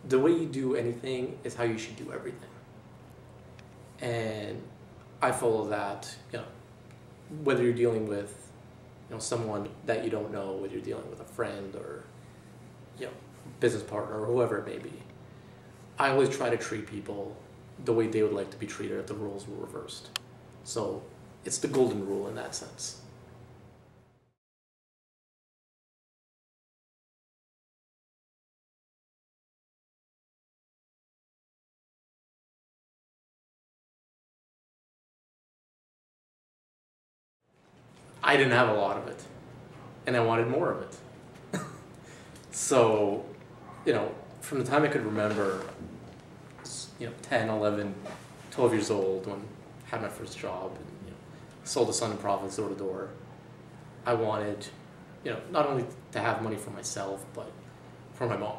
the way you do anything is how you should do everything. And I follow that, whether you're dealing with, someone that you don't know, whether you're dealing with a friend or, business partner or whoever it may be. I always try to treat people the way they would like to be treated if the roles were reversed. So it's the golden rule in that sense. I didn't have a lot of it, and I wanted more of it. So, from the time I could remember, 10, 11, 12 years old, when I had my first job and sold a Sun and Profits door to door, I wanted, not only to have money for myself, but for my mom.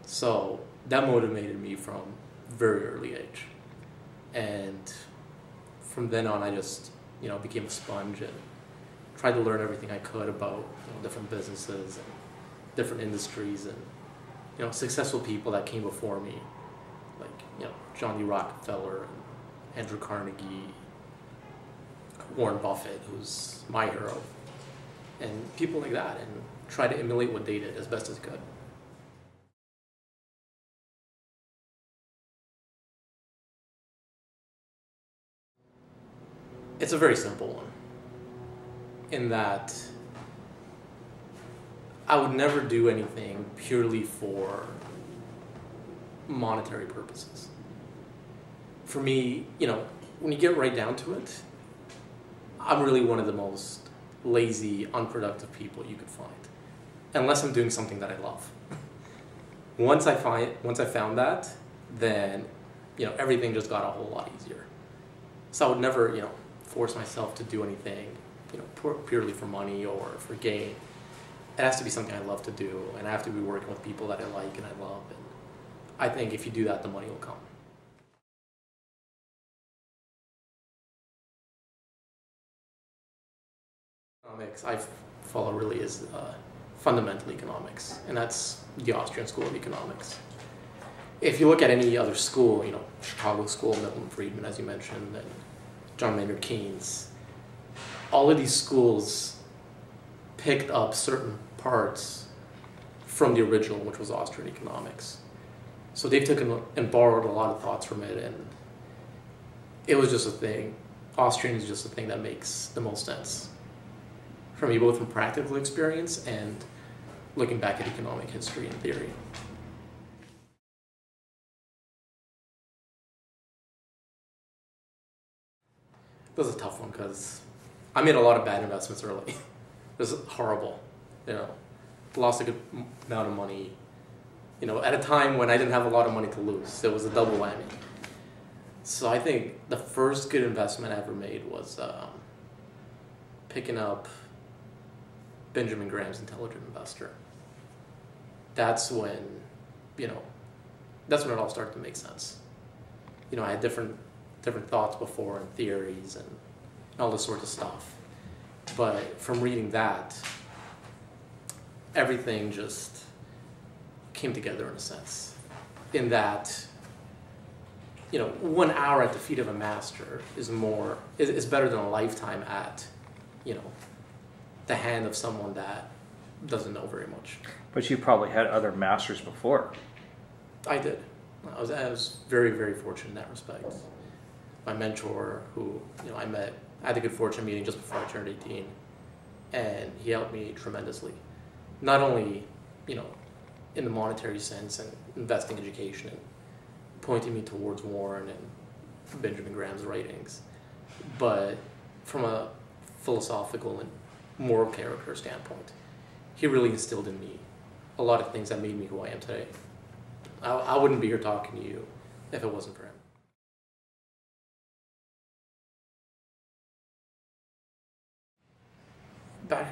So that motivated me from a very early age. And from then on, I just, became a sponge and tried to learn everything I could about different businesses and different industries and successful people that came before me, like John D. Rockefeller and Andrew Carnegie, Warren Buffett, who's my hero, and people like that, and try to emulate what they did as best as I could. It's a very simple one, in that I would never do anything purely for monetary purposes. For me, when you get right down to it, I'm really one of the most lazy, unproductive people you could find, unless I'm doing something that I love. Once I found that, then everything just got a whole lot easier. So I would never force myself to do anything purely for money or for gain. It has to be something I love to do, and I have to be working with people that I like and I love. And I think if you do that, the money will come. Economics I follow really is fundamental economics, and that's the Austrian School of Economics. If you look at any other school, Chicago School, Milton Friedman, as you mentioned, and John Maynard Keynes, all of these schools picked up certain parts from the original, which was Austrian economics. So they've taken and borrowed a lot of thoughts from it, and it was just a thing. Austrian is just a thing that makes the most sense for me, both from practical experience and looking back at economic history and theory. This is a tough one because I made a lot of bad investments early. This is horrible. Lost a good amount of money. At a time when I didn't have a lot of money to lose. It was a double whammy. So I think the first good investment I ever made was picking up Benjamin Graham's Intelligent Investor. That's when, that's when it all started to make sense. I had different thoughts before and theories and all this sort of stuff. But from reading that, everything just came together in a sense. In that, 1 hour at the feet of a master is better than a lifetime at, the hand of someone that doesn't know very much. But you probably had other masters before. I did. I was very, very fortunate in that respect. My mentor, who I met, I had the good fortune meeting just before I turned 18, and he helped me tremendously. Not only, in the monetary sense and investing education and pointing me towards Warren and Benjamin Graham's writings, but from a philosophical and moral character standpoint. He really instilled in me a lot of things that made me who I am today. I wouldn't be here talking to you if it wasn't for him.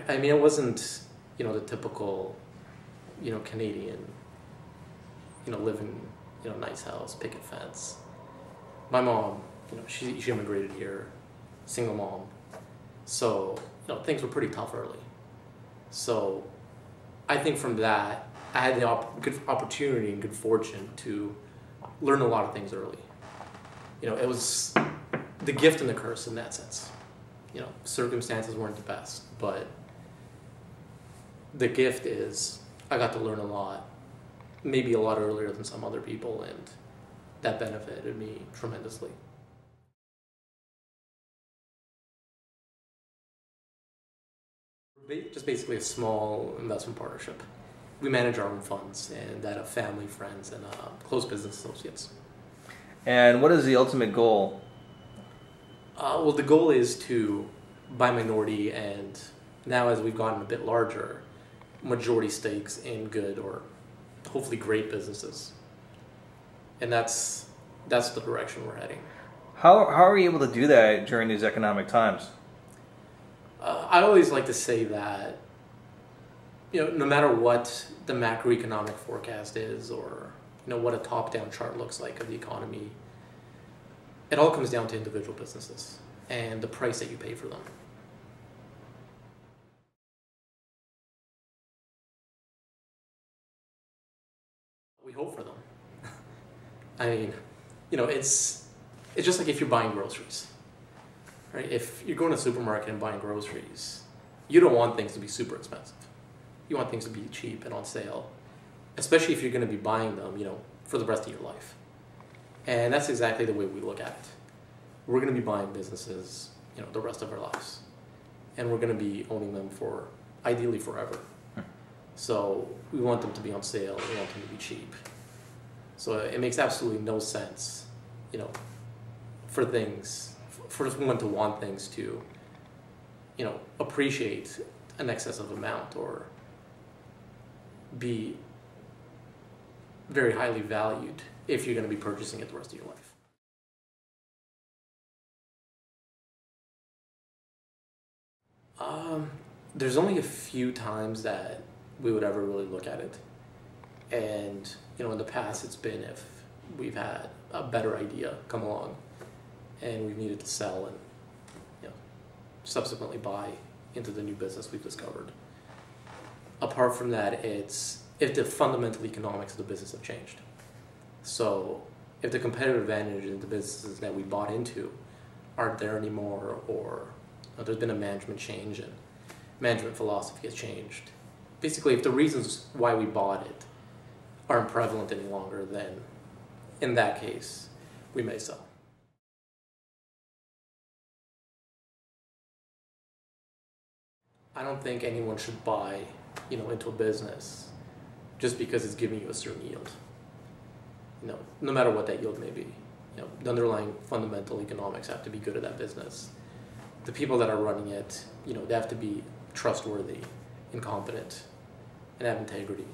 It wasn't, the typical, Canadian, live in, nice house, picket fence. My mom, she immigrated here, single mom. So, things were pretty tough early. So, I think from that, I had the good opportunity and good fortune to learn a lot of things early. It was the gift and the curse in that sense. Circumstances weren't the best, but the gift is I got to learn a lot, maybe a lot earlier than some other people, and that benefited me tremendously. Just basically a small investment partnership. We manage our own funds and that of family, friends, and close business associates. And what is the ultimate goal? Well, the goal is to buy minority, and now as we've gotten a bit larger, majority stakes in good or hopefully great businesses. And that's the direction we're heading. How are you able to do that during these economic times? I always like to say that, no matter what the macroeconomic forecast is, or what a top-down chart looks like of the economy, it all comes down to individual businesses and the price that you pay for them. We hope for them. I mean, it's just like if you're buying groceries, right? If you're going to a supermarket and buying groceries, you don't want things to be super expensive. You want things to be cheap and on sale, especially if you're going to be buying them, for the rest of your life. And that's exactly the way we look at it. We're going to be buying businesses, the rest of our lives. And we're going to be owning them for, ideally, forever. So we want them to be on sale, we want them to be cheap. So it makes absolutely no sense, for someone to want things to, appreciate an excessive amount or be very highly valued if you're going to be purchasing it the rest of your life. There's only a few times that we would ever really look at it. And, in the past it's been if we've had a better idea come along and we've needed to sell and, subsequently buy into the new business we've discovered. Apart from that, it's if the fundamental economics of the business have changed. So if the competitive advantage in the businesses that we bought into aren't there anymore, or there's been a management change and management philosophy has changed. Basically, if the reasons why we bought it aren't prevalent any longer, then in that case, we may sell. I don't think anyone should buy, into a business just because it's giving you a certain yield. No matter what that yield may be. The underlying fundamental economics have to be good at that business. The people that are running it, they have to be trustworthy and competent and have integrity.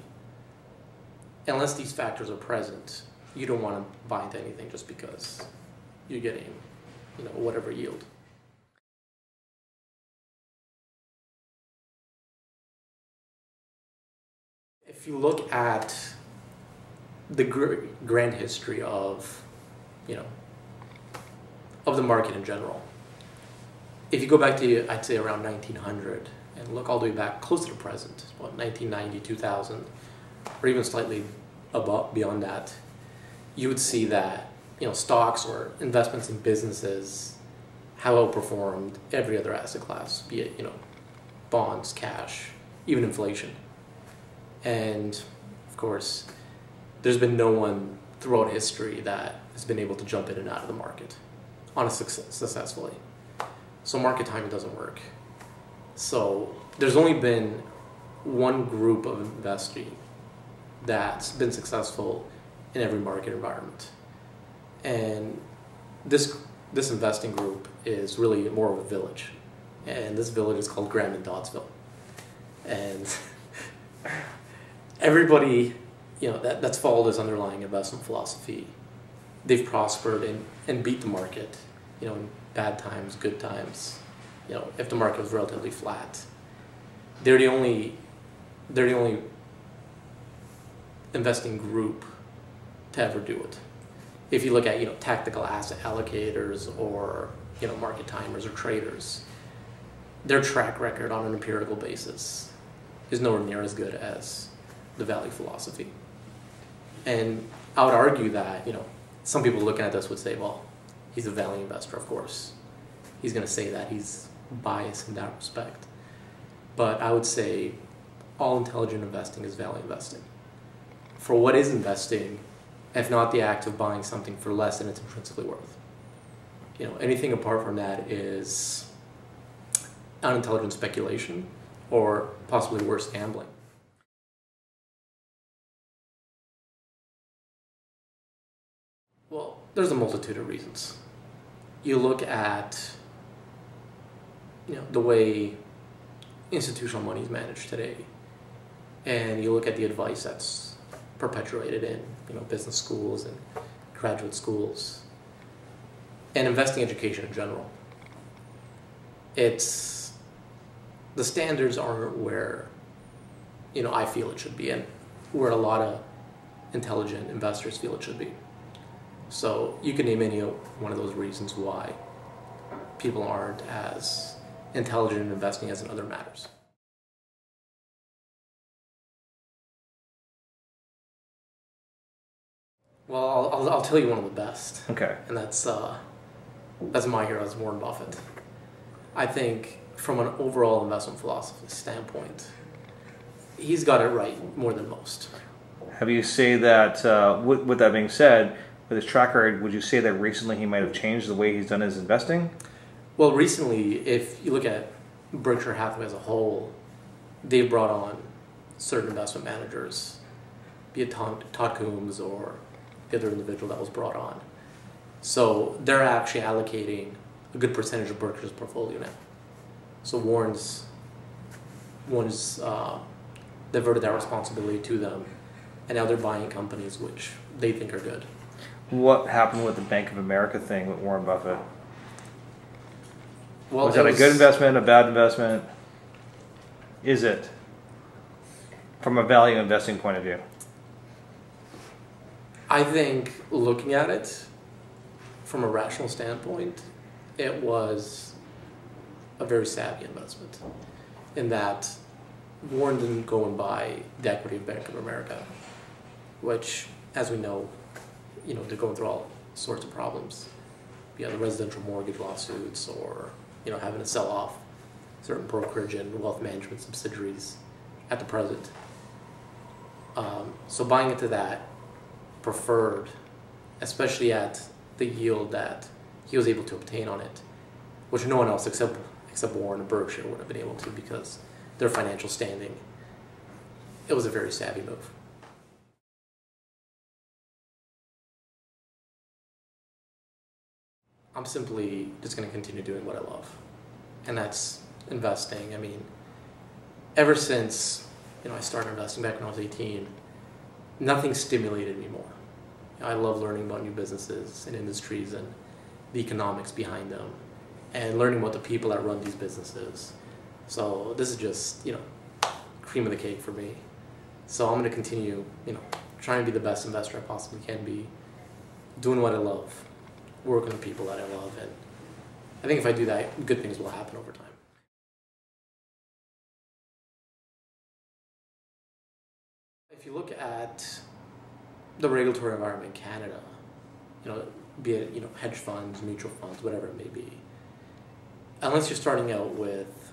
Unless these factors are present, you don't want to buy into anything just because you're getting, whatever yield. If you look at the grand history of, of the market in general, if you go back to, I'd say, around 1900 and look all the way back close to the present, 1990, 2000, or even slightly beyond that, you would see that, stocks or investments in businesses have outperformed every other asset class, be it, bonds, cash, even inflation. And of course, there's been no one throughout history that has been able to jump in and out of the market successfully. So market timing doesn't work. So there's only been one group of investing that's been successful in every market environment. And this investing group is really more of a village. And this village is called Graham and Doddsville. And everybody, that's followed this underlying investment philosophy. They've prospered and beat the market, in bad times, good times. If the market was relatively flat, they're the only investing group to ever do it. If you look at tactical asset allocators or market timers or traders, their track record on an empirical basis is nowhere near as good as the value philosophy. And I would argue that, some people looking at this would say, well, he's a value investor, of course. He's going to say that he's biased in that respect. But I would say all intelligent investing is value investing. For what is investing, if not the act of buying something for less than it's intrinsically worth? Anything apart from that is unintelligent speculation, or possibly worse, gambling. Well, there's a multitude of reasons. You look at the way institutional money is managed today, and you look at the advice that's perpetuated in business schools and graduate schools and investing education in general. The standards aren't where I feel it should be, and where a lot of intelligent investors feel it should be. So you can name any one of those reasons why people aren't as intelligent in investing as in other matters. Well, I'll tell you one of the best. Okay. And that's my hero, is Warren Buffett. I think from an overall investment philosophy standpoint, he's got it right more than most. Have you say that, with that being said, with his track record, would you say that recently he might have changed the way he's done his investing? Well, recently, if you look at Berkshire Hathaway as a whole, they've brought on certain investment managers, be it Todd Coombs or the other individual that was brought on. So they're actually allocating a good percentage of Berkshire's portfolio now. So Warren's diverted that responsibility to them, and now they're buying companies which they think are good. What happened with the Bank of America thing with Warren Buffett? Well, was that a good investment, a bad investment? Is it? From a value investing point of view. I think looking at it from a rational standpoint, it was a very savvy investment in that Warren didn't go and buy the equity of Bank of America, which, as we know, they're going through all sorts of problems. The residential mortgage lawsuits, or having to sell off certain brokerage and wealth management subsidiaries at the present. So buying into that preferred, especially at the yield that he was able to obtain on it, which no one else except Warren and Berkshire would have been able to because their financial standing. It was a very savvy move. I'm simply just going to continue doing what I love, and that's investing. I mean, ever since I started investing back when I was 18, nothing stimulated me more. I love learning about new businesses and industries and the economics behind them, and learning about the people that run these businesses. So this is just cream of the cake for me. So I'm going to continue trying to be the best investor I possibly can be, doing what I love, working with people that I love, and I think if I do that, good things will happen over time. If you look at the regulatory environment in Canada, be it hedge funds, mutual funds, whatever it may be, unless you're starting out with,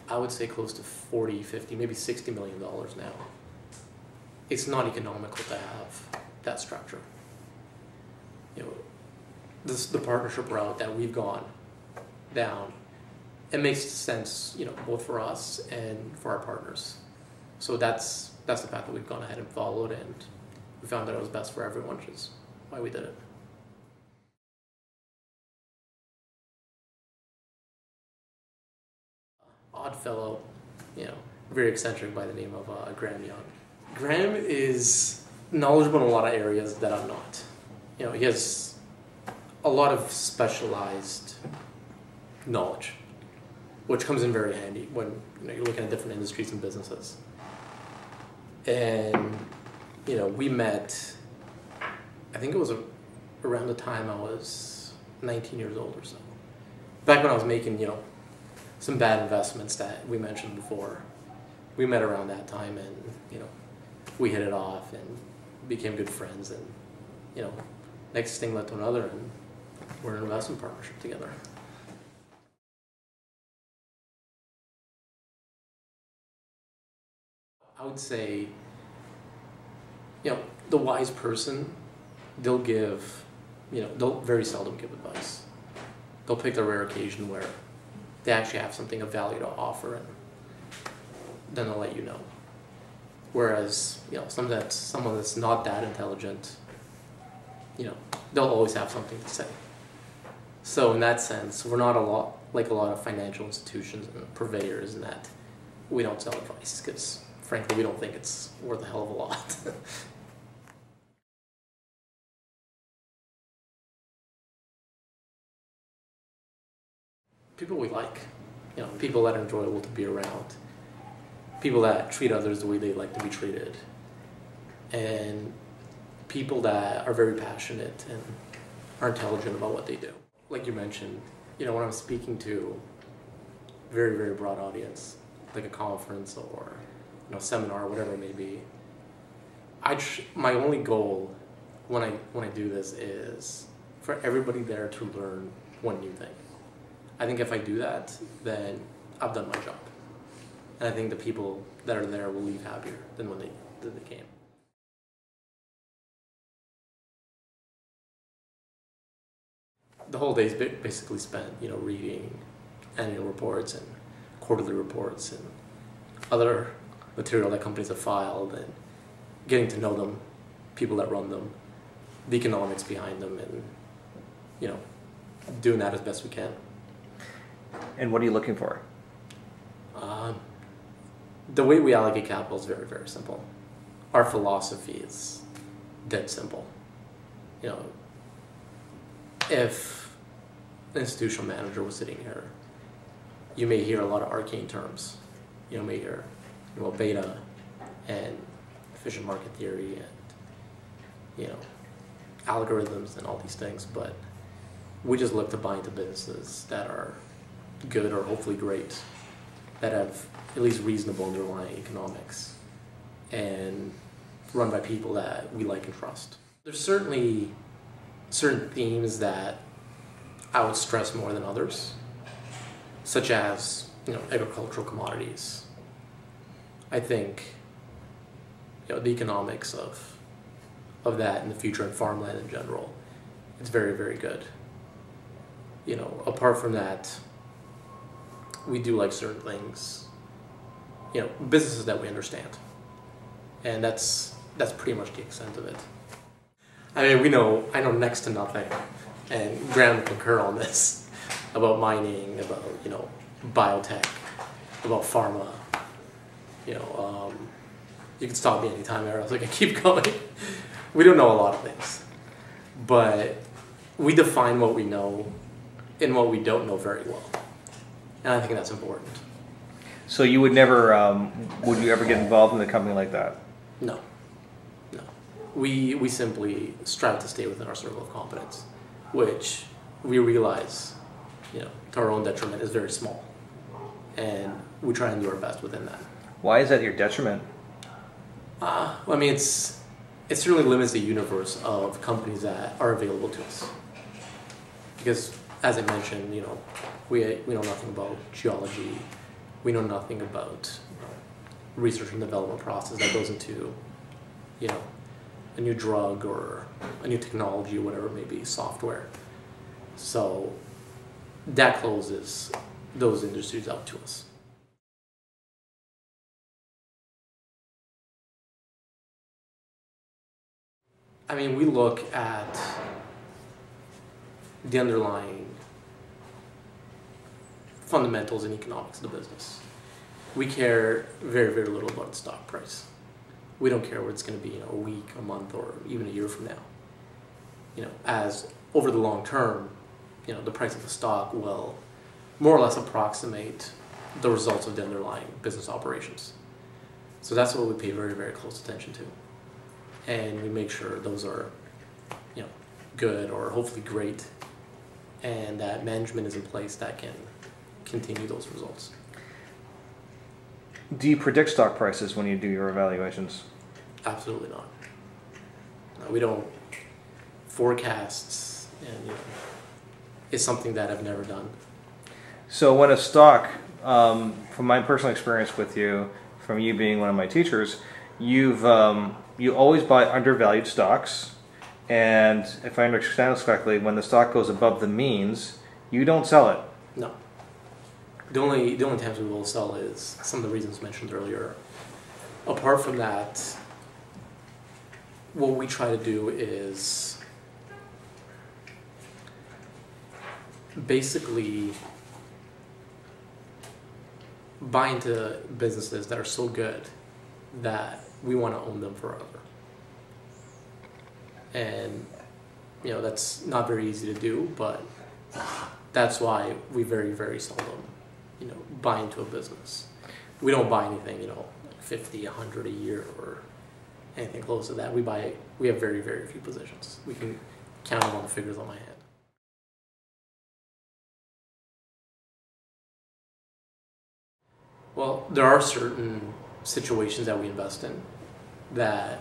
I would say, close to 40, 50, maybe $60 million now, it's not economical to have that structure. The partnership route that we've gone down, it makes sense, both for us and for our partners. So that's the path that we've gone ahead and followed, and we found that it was best for everyone, which is why we did it. Odd fellow, very eccentric, by the name of Graham Young. Graham is knowledgeable in a lot of areas that I'm not. He has a lot of specialized knowledge, which comes in very handy when you're looking at different industries and businesses. And we met, I think it was around the time I was 19 years old or so. Back when I was making some bad investments that we mentioned before. We met around that time, and we hit it off and became good friends, and you know, next thing led to another, and we're in an investment partnership together. I would say, you know, the wise person, they'll give, you know, they'll very seldom give advice. They'll pick the rare occasion where they actually have something of value to offer, and then they'll let you know. Whereas, you know, someone that's not that intelligent, you know, they'll always have something to say. So in that sense, we're not like a lot of financial institutions and purveyors in that we don't sell advice, because frankly, we don't think it's worth a hell of a lot. People we like, you know, people that are enjoyable to be around, people that treat others the way they like to be treated, and people that are very passionate and are intelligent about what they do. Like you mentioned, you know, when I'm speaking to a very, very broad audience, like a conference or, you know, seminar, whatever it may be, my only goal when I do this is for everybody there to learn one new thing. I think if I do that, then I've done my job. And I think the people that are there will leave happier than when they came. The whole day is basically spent, you know, reading annual reports and quarterly reports and other material that companies have filed, and getting to know them, people that run them, the economics behind them, and, you know, doing that as best we can. And what are you looking for? The way we allocate capital is very, very simple. Our philosophy is dead simple. You know, if an institutional manager was sitting here, you may hear a lot of arcane terms. You may hear, you know, beta and efficient market theory and, you know, algorithms and all these things, but we just look to buy into businesses that are good or hopefully great, that have at least reasonable underlying economics, and run by people that we like and trust. There's certainly certain themes that I would stress more than others, such as, you know, agricultural commodities. I think, you know, the economics of that in the future, and farmland in general, it's very, very good. You know, apart from that, we do like certain things, you know, businesses that we understand, and that's pretty much the extent of it. I mean, I know next to nothing, and Graham will concur on this, about mining, about, you know, biotech, about pharma. You know, you can stop me anytime, or else I can keep going. We don't know a lot of things, but we define what we know and what we don't know very well, and I think that's important. So you would never, would you ever get involved in a company like that? No. We simply strive to stay within our circle of competence, which we realize, you know, to our own detriment, is very small, and we try and do our best within that. Why is that your detriment? Well, I mean, it certainly limits the universe of companies that are available to us, because, as I mentioned, you know, we know nothing about geology. We know nothing about research and development process that goes into, you know, a new drug or a new technology or whatever it may be, software. So that closes those industries out to us. I mean, we look at the underlying fundamentals and economics of the business. We care very, very little about the stock price. We don't care what it's going to be in a week, a month, or even a year from now. You know, as over the long term, you know, the price of the stock will more or less approximate the results of the underlying business operations. So that's what we pay very, very close attention to. And we make sure those are, you know, good or hopefully great, and that management is in place that can continue those results. Do you predict stock prices when you do your evaluations? Absolutely not. No, we don't. Forecasts and is something that I've never done. So when a stock, from my personal experience with you, from you being one of my teachers, you always buy undervalued stocks, and if I understand this correctly, when the stock goes above the means, you don't sell it. No. The only times we will sell is some of the reasons mentioned earlier. Apart from that, what we try to do is basically buy into businesses that are so good that we want to own them forever. And that's not very easy to do, but that's why we very, very seldom buy into a business. We don't buy anything 50, 100 a year or anything close to that. We have very, very few positions. We can count them on the fingers on my hand. Well, there are certain situations that we invest in that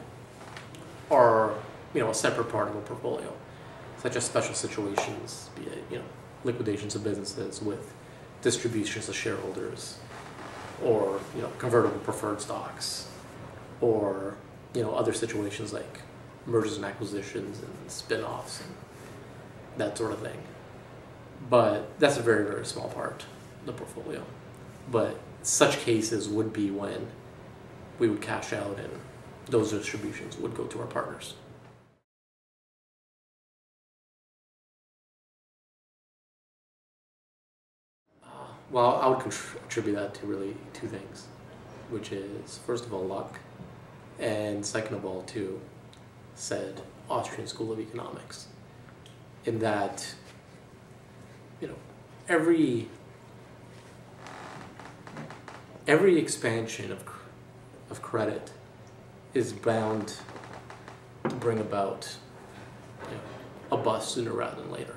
are, a separate part of a portfolio, such as special situations, be it, liquidations of businesses with distributions to shareholders, or, convertible preferred stocks, or, other situations like mergers and acquisitions and spin-offs and that sort of thing. But that's a very, very small part of the portfolio. But such cases would be when we would cash out and those distributions would go to our partners. Well, I would attribute that to really two things, which is, first of all, luck, and second of all, to said Austrian School of Economics, in that, every expansion of credit is bound to bring about a bust sooner rather than later.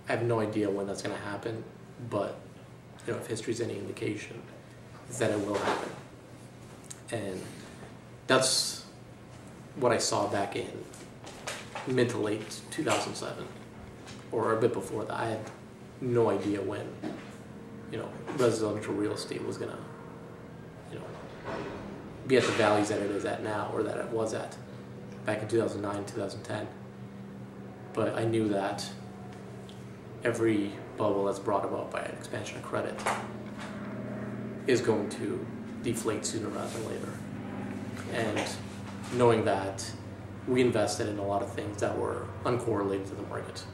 I have no idea when that's going to happen, but if history's any indication, is that it will happen. And that's what I saw back in mid to late 2007, or a bit before that. I had no idea when residential real estate was gonna be at the values that it is at now, or that it was at back in 2009, 2010. But I knew that every bubble that's brought about by an expansion of credit is going to deflate sooner rather than later. And knowing that, we invested in a lot of things that were uncorrelated to the market.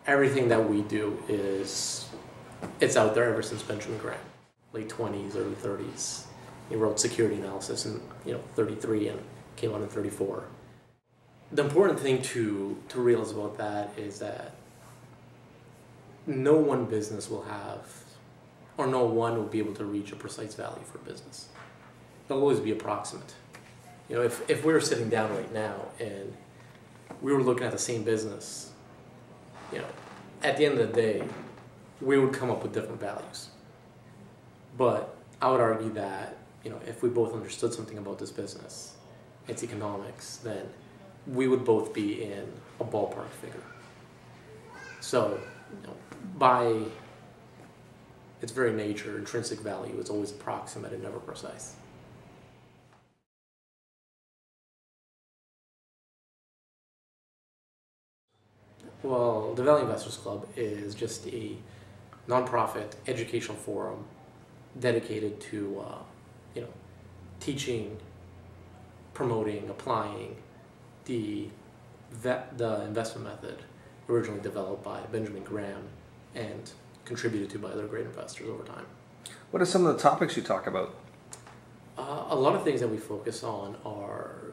Everything that we do it's out there ever since Benjamin Graham, late 20s, early 30s. He wrote security analysis in 33 and came out in 34. The important thing to realize about that is that no one business will have, or no one will be able to reach a precise value for a business. It'll always be approximate. If we were sitting down right now and we were looking at the same business, at the end of the day, we would come up with different values. But I would argue that, if we both understood something about this business, its economics, then we would both be in a ballpark figure. So, by its very nature, intrinsic value is always approximate and never precise. Well, the Value Investors Club is just a nonprofit educational forum dedicated to teaching, promoting, applying the investment method originally developed by Benjamin Graham and contributed to by other great investors over time. What are some of the topics you talk about? A lot of things that we focus on are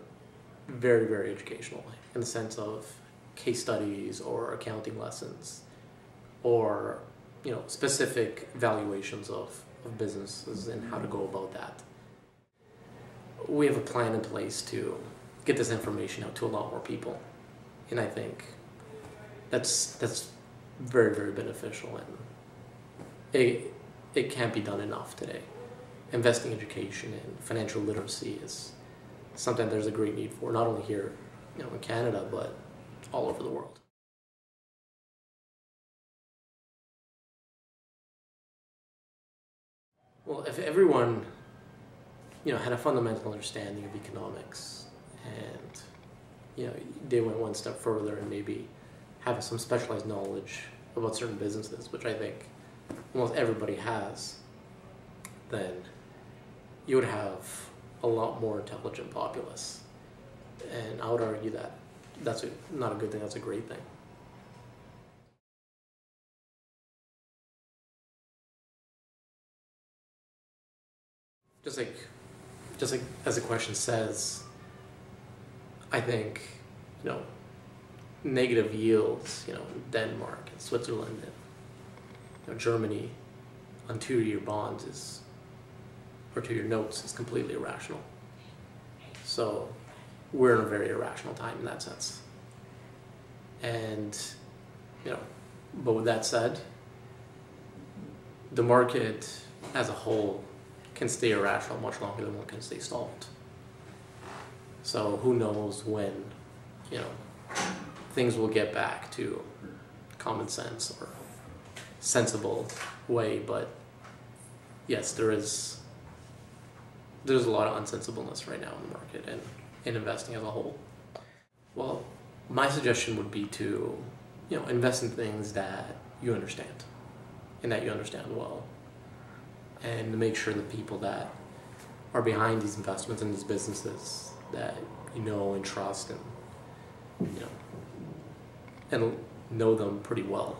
very, very educational in the sense of case studies or accounting lessons or specific valuations of businesses and how to go about that. We have a plan in place to get this information out to a lot more people, and I think that's very, very beneficial, and it can't be done enough today. Investing education and financial literacy is something there's a great need for, not only here, in Canada, but all over the world. Well, if everyone, had a fundamental understanding of economics, and they went one step further and maybe have some specialized knowledge about certain businesses, which I think almost everybody has, then you would have a lot more intelligent populace. And I would argue that that's not a good thing, that's a great thing. Just like as the question says, I think, negative yields, in Denmark and Switzerland and Germany on 2-year bonds or 2-year notes is completely irrational. So we're in a very irrational time in that sense. And, but with that said, the market as a whole can stay irrational much longer than one can stay stalled. So who knows when, things will get back to common sense or sensible way, but yes, there's a lot of unsensibleness right now in the market and in investing as a whole. Well, my suggestion would be to, invest in things that you understand and that you understand well, and to make sure the people that are behind these investments and these businesses that you know and trust and and know them pretty well.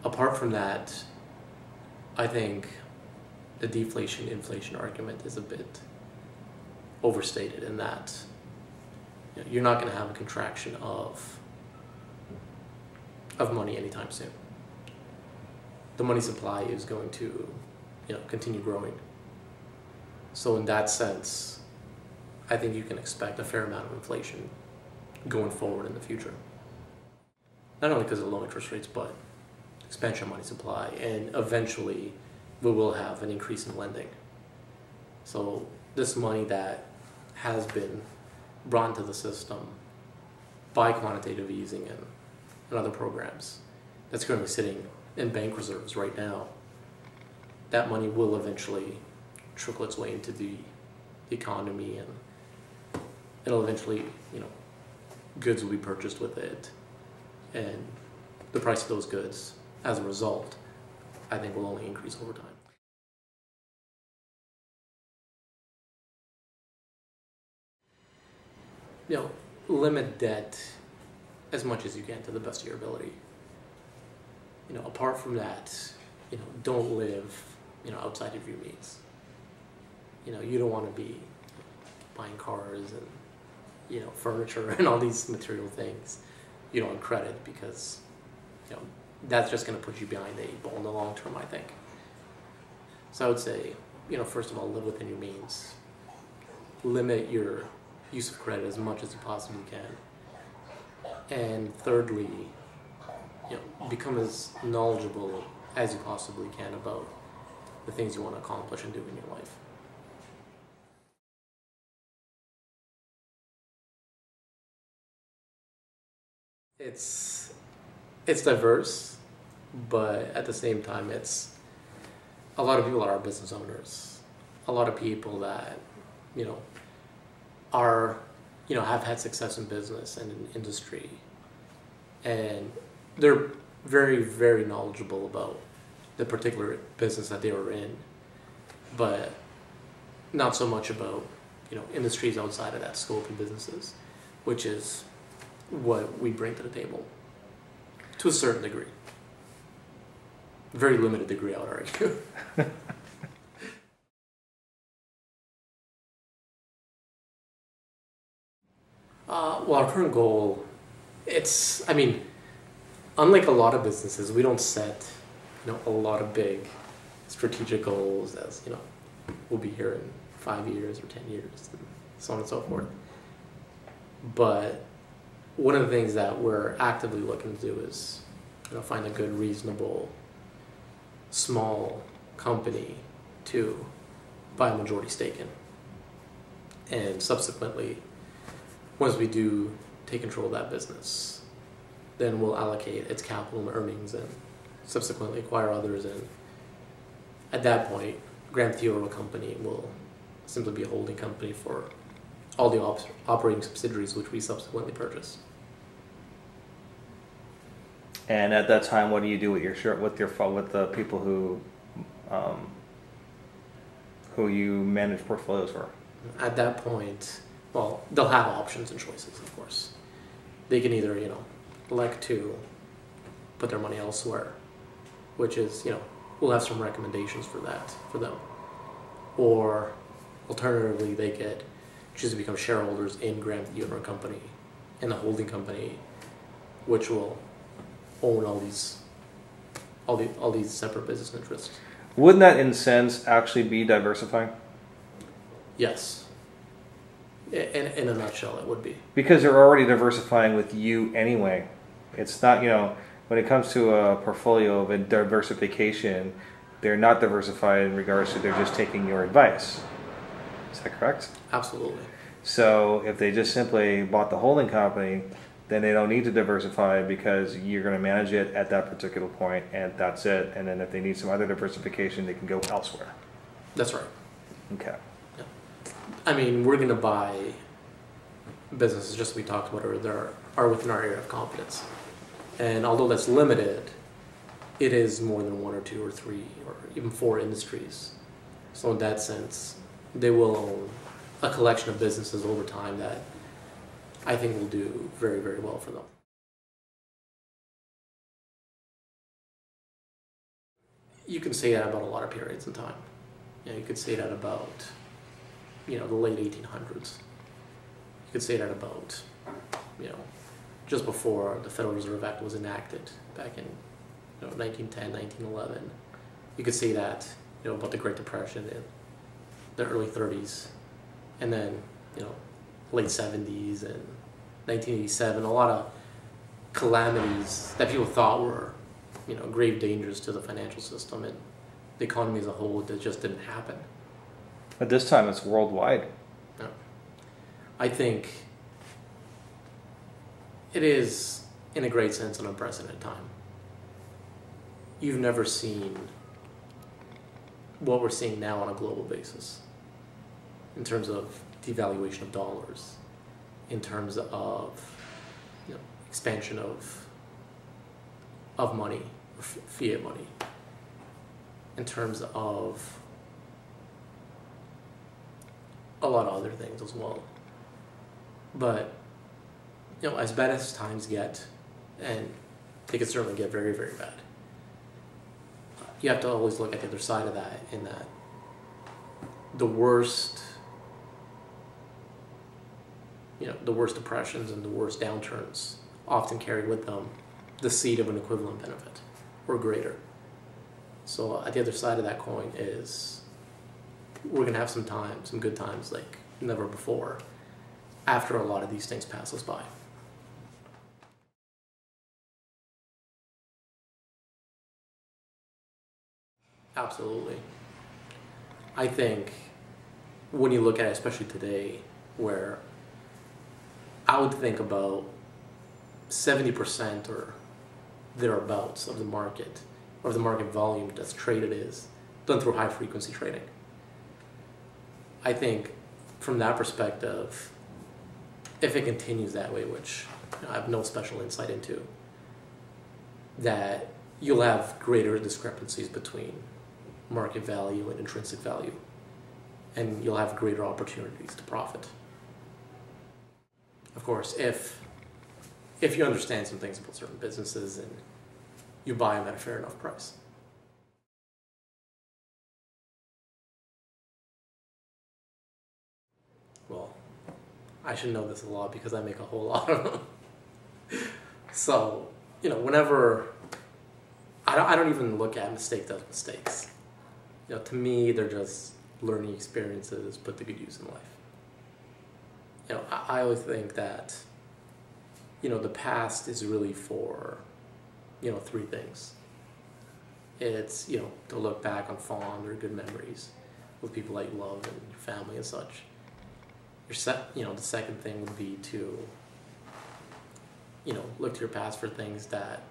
Apart from that, I think the deflation-inflation argument is a bit overstated in that you're not going to have a contraction of money anytime soon. The money supply is going to continue growing. So in that sense, I think you can expect a fair amount of inflation going forward in the future. Not only because of low interest rates, but expansion of money supply, and eventually we will have an increase in lending. So this money that has been brought into the system by quantitative easing and other programs that's currently sitting in bank reserves right now, that money will eventually trickle its way into the economy, and it'll eventually, goods will be purchased with it, and the price of those goods, as a result, I think will only increase over time. Limit debt as much as you can to the best of your ability. Apart from that, don't live, outside of your means. You don't want to be buying cars and, furniture and all these material things, on credit, because, that's just going to put you behind the 8 ball in the long term, I think. So I would say, first of all, live within your means. Limit your use of credit as much as you possibly can. And thirdly, become as knowledgeable as you possibly can about the things you want to accomplish and do in your life. It's diverse, but at the same time, it's a lot of people are business owners. A lot of people that, are, have had success in business and in industry, and they're very, very knowledgeable about the particular business that they were in, but not so much about, industries outside of that scope and businesses, which is what we bring to the table, to a certain degree. Very limited degree, I would argue. Well, our current goal, unlike a lot of businesses, we don't set, a lot of big strategic goals as, we'll be here in 5 years or 10 years, and so on and so forth. But one of the things that we're actively looking to do is, find a good, reasonable small company to buy a majority stake in. And subsequently, once we do take control of that business, then we'll allocate its capital and earnings and subsequently acquire others. And at that point, Graham Theodor Co Ltd will simply be a holding company for all the operating subsidiaries which we subsequently purchase. And at that time, what do you do with with the people who you manage portfolios for? At that point, well, they'll have options and choices, of course. They can either, elect to put their money elsewhere, which is, we'll have some recommendations for them. Or alternatively, they could choose to become shareholders in Graham Theodor Co Ltd, in the holding company, which will own all these separate business interests. Wouldn't that, in a sense, actually be diversifying? Yes. In a nutshell, it would be. Because they're already diversifying with you anyway. It's not, when it comes to a portfolio of a diversification, they're not diversified in regards to they're just taking your advice. Is that correct? Absolutely. So if they just simply bought the holding company, then they don't need to diversify because you're going to manage it at that particular point and that's it. And then if they need some other diversification, they can go elsewhere. That's right. Okay. Yeah. I mean, we're going to buy businesses, just as we talked about earlier, that are within our area of competence. And although that's limited, it is more than one or two or three or even four industries. So in that sense, they will own a collection of businesses over time that I think will do very, very well for them. You can say that about a lot of periods in time. You could say that about, the late 1800s. You could say that about, just before the Federal Reserve Act was enacted back in 1910, 1911. You could say that, about the Great Depression in the early 30s, and then, late 70s and 1987, a lot of calamities that people thought were, grave dangers to the financial system and the economy as a whole that just didn't happen. At this time, it's worldwide. Yeah. I think it is, in a great sense, an unprecedented time. You've never seen what we're seeing now on a global basis in terms of devaluation of dollars, in terms of expansion of money, fiat money, in terms of a lot of other things as well. But as bad as times get, and they can certainly get very, very bad, you have to always look at the other side of that, in that the worst depressions and the worst downturns often carry with them the seed of an equivalent benefit or greater. So at the other side of that coin is we're going to have some good times like never before after a lot of these things pass us by. Absolutely. I think when you look at it, especially today, where I would think about 70% or thereabouts of the market, or the market volume that's traded, is done through high frequency trading. I think from that perspective, if it continues that way, which I have no special insight into, that you'll have greater discrepancies between market value and intrinsic value, and you'll have greater opportunities to profit. Of course, if you understand some things about certain businesses and you buy them at a fair enough price. Well, I should know this a lot because I make a whole lot of them. So, whenever, I don't even look at mistakes as mistakes. To me, they're just learning experiences put to good use in life. I always think that, the past is really for, three things. It's, you know, to look back on fond or good memories with people that you love and your family and such. The second thing would be to, you know, look to your past for things that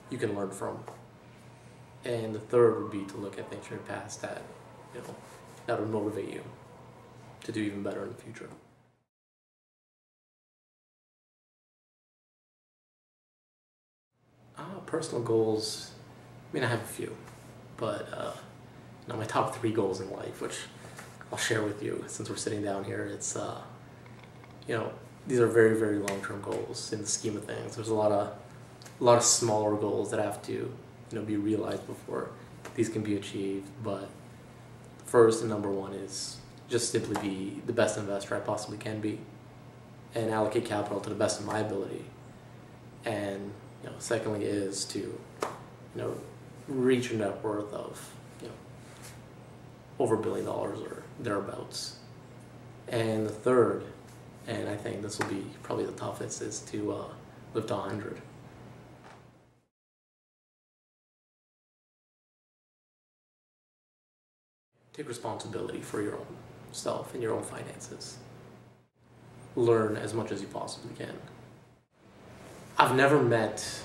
you can learn from. And the third would be to look at things from your past that, you know, that would motivate you to do even better in the future. Personal goals, I mean, I have a few, but you know, my top 3 goals in life, which I'll share with you since we're sitting down here, it's, you know, these are very, very long-term goals in the scheme of things. There's a lot of smaller goals that have to, you know, be realized before these can be achieved. But first and number one is just simply be the best investor I possibly can be and allocate capital to the best of my ability. And, you know, secondly is to, you know, reach a net worth of, you know, over $1 billion or thereabouts. And the third, and I think this will be probably the toughest, is to live to 100. Take responsibility for your own self and your own finances. Learn as much as you possibly can. I've never met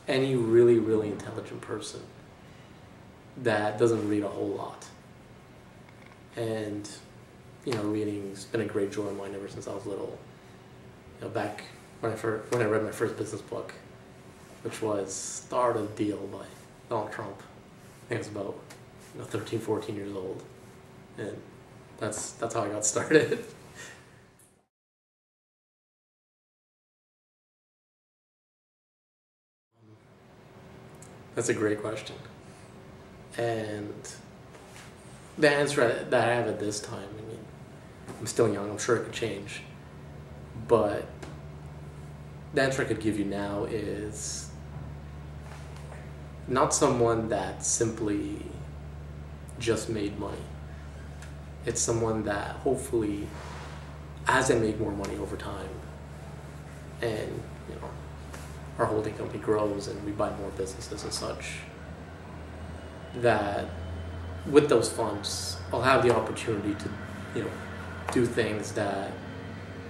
any really, really intelligent person that doesn't read a whole lot. And, you know, reading's been a great joy of mine ever since I was little. You know, back when I read my first business book, which was The Art of the Deal by Donald Trump. I think I was about, you know, 13, 14 years old. And that's how I got started. That's a great question. And the answer that I have at this time, I mean, I'm still young, I'm sure it could change. But the answer I could give you now is not someone that simply just made money. It's someone that hopefully, as they make more money over time, and, you know, our holding company grows and we buy more businesses and such, that with those funds, I'll have the opportunity to, you know, do things that,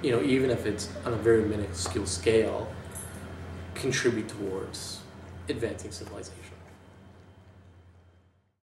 you know, even if it's on a very minuscule scale, contribute towards advancing civilization.